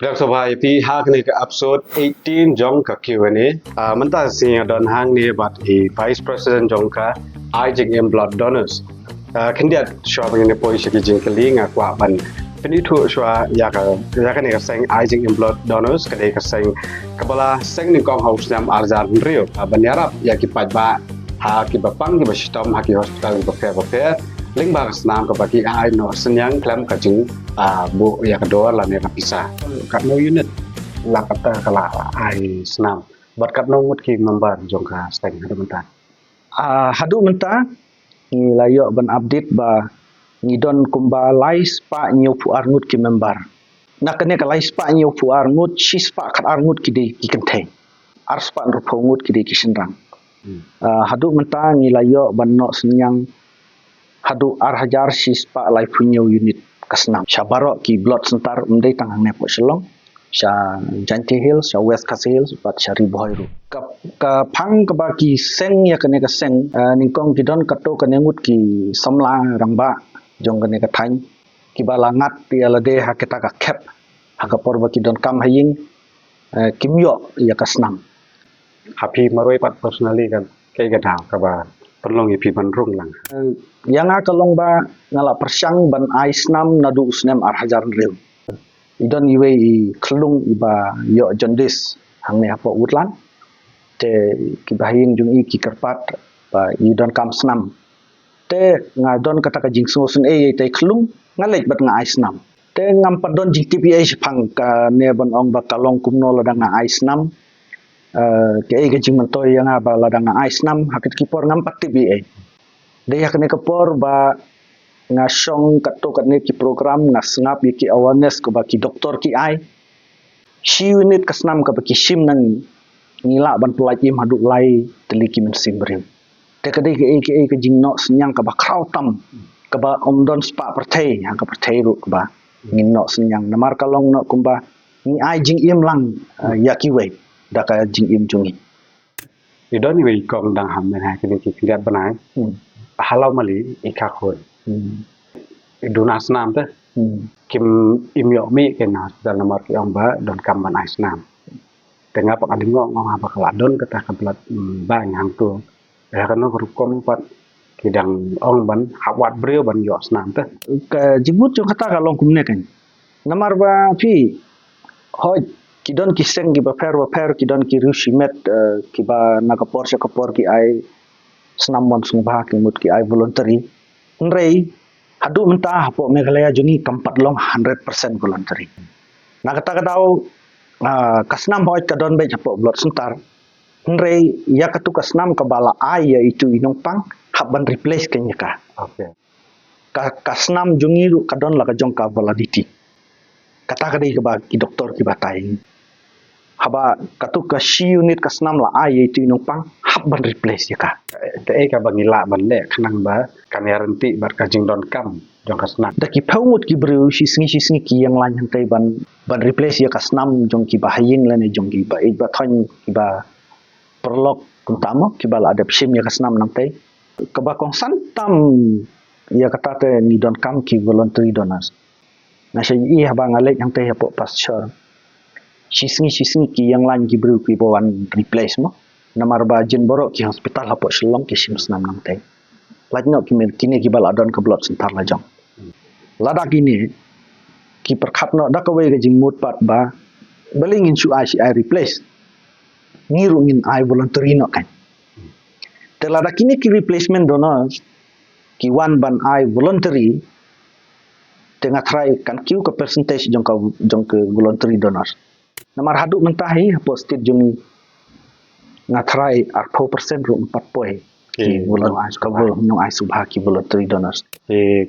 Pilihan Sobai pihak ni ke episode 18 jong ke Q&A. Mentah sih don hang ni bat Vice President jong ke IJM Blood Donors. Kendiat syua begini posisi jing keling aku ban. Penitu syua ya kan ni keseng IJM Blood Donors kedai keseng kepala seng ni kong haus nam Arzan Rio. Banyarap ya kipat ba ha ki bapang ki bastom ha ki hospital beker ling bang senam ke bagi ai no senyang klaim ke jing bu ya kedua lah ni pisah kat no unit lah kata kala ai senam buat kat no mut ki member jong ka steng ada mentan hadu menta ni layo ban update ba ni don kumba lais pa nyu pu arngut ki member na kene ka lais pa nyu pu arngut sis pa kat arngut ki de ki kenteng ars pa ru pungut ki de ki senrang hadu menta ni layo ban no senyang hadu ar hajar sis pa lai punyo unit kasnam syabarok ki blood sentar umdai tangang ne po selong sya Janti Hills sya West Kas Hills pat syari boiru ka phang ka ba ki seng ya kene ka seng ningkong ki don kato kene ngut ki samla rangba jong kene ka thain ki balangat ti alade ha kita ka kep ha ka por ba ki don kam haying kimyo ya kasnam happy maroi pat personally kan kai ga daw ka ba perlong ipi bandrung lang yang akalong ba ngala persyang ban ais nam nadu usnem ar hajar rew idon iwe I klung iba yo jondis hang ne apo utlan te kibahin jung I ki kerpat ba idon kam snam te ngadon kata ka jingsu sun te klung ngalek bat nga ais nam te ngam padon jing TPA phang ka ne ban ong ba kalong kumno ladang nga ais nam ke jing mentoy yang ba ladang nga ais nam hakit kipor ngam pat TPA dia kene kepor ba ngasong kato katne ki program ngasngap ki awareness ko ba ki doktor ki ai shi unit kasnam ka ba ki sim nang ngila ban pelajim hadu lai teliki men simbrim te kade ke jingno senyang ka ba krautam ka ba omdon spa perthei yang ka perthei ru ka ba nginno senyang namar kalong no kumba ni ai jing im lang ya ki we da ka jing im jungi idon iwe kong dang ham men ha kini ki kiat banai halau mali ikakoi iduna senam te kim imyo mi kena dan nomor ki amba don kamban ais nam tengah pak adingo ngong apa kala don kata kablat bang hang tu ya kan no rukom pat kidang ong ban hawat breu ban yo senam te ka jibut jo kata kalong kumne kan namar ba pi hoj kidon kiseng ki ba per kidon ki rushimet ki ba nakapor sa kapor ki ai senamon sungba ki mut ki ai voluntary nrei hadu mentah po Meghalaya jungi kampat long 100% voluntary na kata tau kasnam hoj kadon be japo blot sentar nrei ya katu kasnam kabala ai ya itu inong pang haban replace kenya ka okay kasnam jungi ru kadon la ka jong ka validity kata kadai ka ba ki doktor ki batai haba katu ka shi unit kasnam la ai itu inong pang haban replace ya ka te ka bangila ban le khanang ba kamerenti bar ka jing don kam jong kasna daki paumut ki breu shi singi ki yang lan hantai ban replace ya kasnam jong ki bahaying lane jong ki ba thon ki ba perlok kuntamo ki bal ada psim ya kasnam nantai ka ba kong santam ya kata te ni don kam ki voluntary donors na shi I haba ngalek hantai hapo pasture shi singi ki yang lan ki breu ki bawan replace mo namar ba jin borok ki hospital hapo shlong ki sim snam nantai lajno ki men kini ki bal adon ke blot sentar lajong lada kini ki perkhapno dak we jing mut pat ba belingin su ai replace ngirungin ai voluntary no kan te lada kini ki replacement donors ki wan ban ai voluntary tengah try kan kiu ke percentage jong ke voluntary donors namar hadu mentahi hapo state jung ngatrai 4% ru 4 poin ki bulan ais kabul no ais subha ki voluntary donors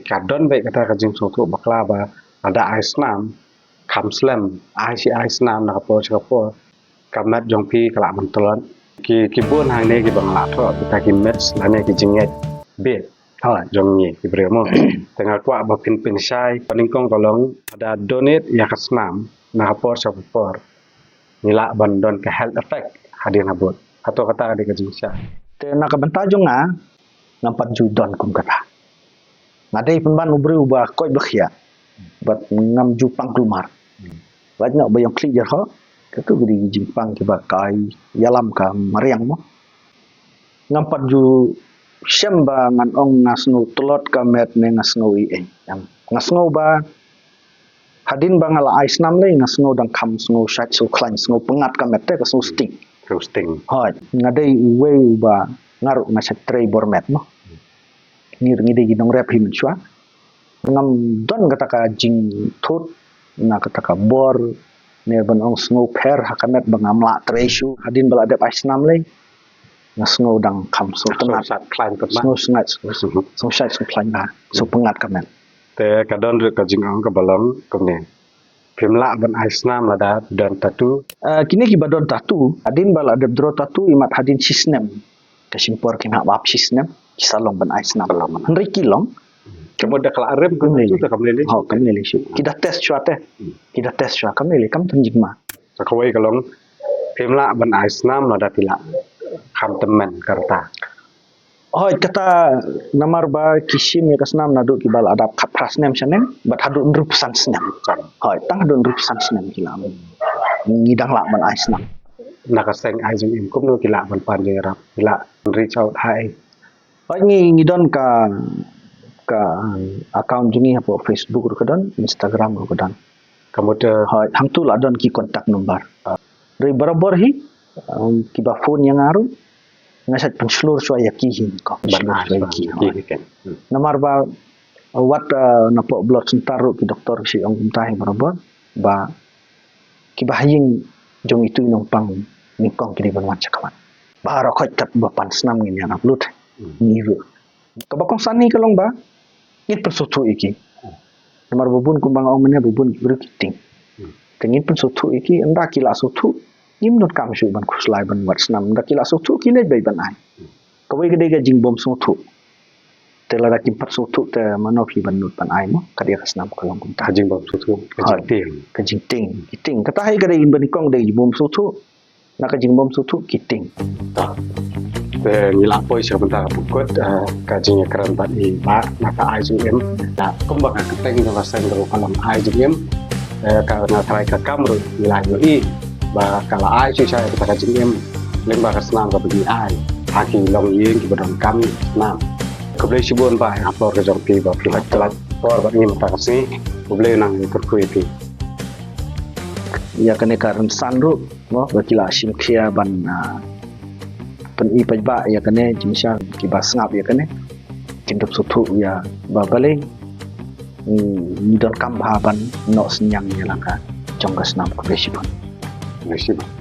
kadon baik kata kajing sotu bakla ba ada ais nam kam slam ais nam na kapo kamat jong pi kala mentelon ki bun hang ne ki bangla tho kita ki mets la ne ki jinget be ha jong ni ki bremo tengah kwa ba pin sai paningkong tolong ada donate ya kasnam na kapo nila bandon ke health effect hadir nabut atau kata ada kajing sya te nak bentajong nampat judon kum kata ngadai penban ubri ubah koi bakhya bat ngam jupang kelumar banyak bayang klik jar ho itu di jimpang ke bakai yalam ka mariang mo ngampat ju syamba ngan ong ngasnu telot ka met ne ngasnu i yang ngasnu ba hadin ba ngala ais nam le ngasnu dang kam snu shat su klan snu pengat ka met te ka snu stick roasting hoi ngadai we ba ngaru na tre bormet no ngir ngide gi dong rep him chwa ngam don kata ka jing thut na kata ka bor ne ban ong snow per hakamet bangamla tresu hadin bala adep ais nam le na snow dang kam so tenat sat klein kat ma snow snat so shat so klan ba so pengat kamet แต่กระดอนหรือกระจิงอองกระบลองกำเนพิมละบันไอซ์น้ำละดาดันตะตู kini ki badon tatu hadin bala adep dro tatu imat hadin sisnem kasimpor kina bab sisnem kisalong ban ais nam la man henry kilong kemudian kalau arem kan itu tak kembali ho kamele shi kita test chwa te kita test chwa kamele kam tunjik ma สักไว้ก็ลองพิมละบันไอซ์น้ำละดาพิละคำเต็มมันกระตา hoi kata namar ba kisim ya kasnam nadu ki bal adap kapras nem sanem bat hadu nrupusan snem hoi tang hadu nrupusan snem kilam ngidang la man ais nam นักแสดงไอซ์อิมกุมโนกิละบันปันเยรับกิละรีชเอาไทย hoi ngidon ka account jungi hapo Facebook ru kadon Instagram ru kadon kemudian hoi hang tu la don ki kontak number ri barabar hi ki ba phone yang aru ngasat penslur so ayaki hin ko ban penslur ice so ayaki kan namar ba wat napo blood sentaru ki doktor si ong kumtahi barabar ba ki bahaying jong itu inong pang ningkong kini ban wacha kaman ba rokot kat ba pansnam ngin yang upload niru kabakong sani kalong ba ngit persutu iki namar bubun kumbang ong mene bubun bru kiting tengin persutu iki enda kila sutu im not kam shu ban khuslai ban wat snam enda kila sutu kile bai ban ai kawai gede ga jing bom sutu telara kim persutu te manopi ban nut ban ai mo kadia kasnam kalong kumta กระจิงบอมสุดๆกระจิงเตียง kajing ting kata hai kada in bani kong dai bom sutu na kajing bom sutu kiting แต่มีละป่วยเชื่อมันตาปุกดกระจิงกระดันอีบ้านักไอซ์เอ็มแต่ก็บอกให้เต็งกับเซนต์kalauไอซ์เอ็มkarena mereka kamru wilayah ini bah kalau ai sih saya kita kajing em lembah senam ke bagi ai haki long yeng di badan kami senam kemudian sibun bah upload ke jompi bah privat telat por bah ini mata kasih kemudian nang terkuih pi ya kene karan sanru mo bakila sim khia ban pen i pajba ya kene jimsha ki basngap ya kene kindup sutu ya babale ni don kam ban no senyang ya laka jonggas nam ko besibon Terima kasih.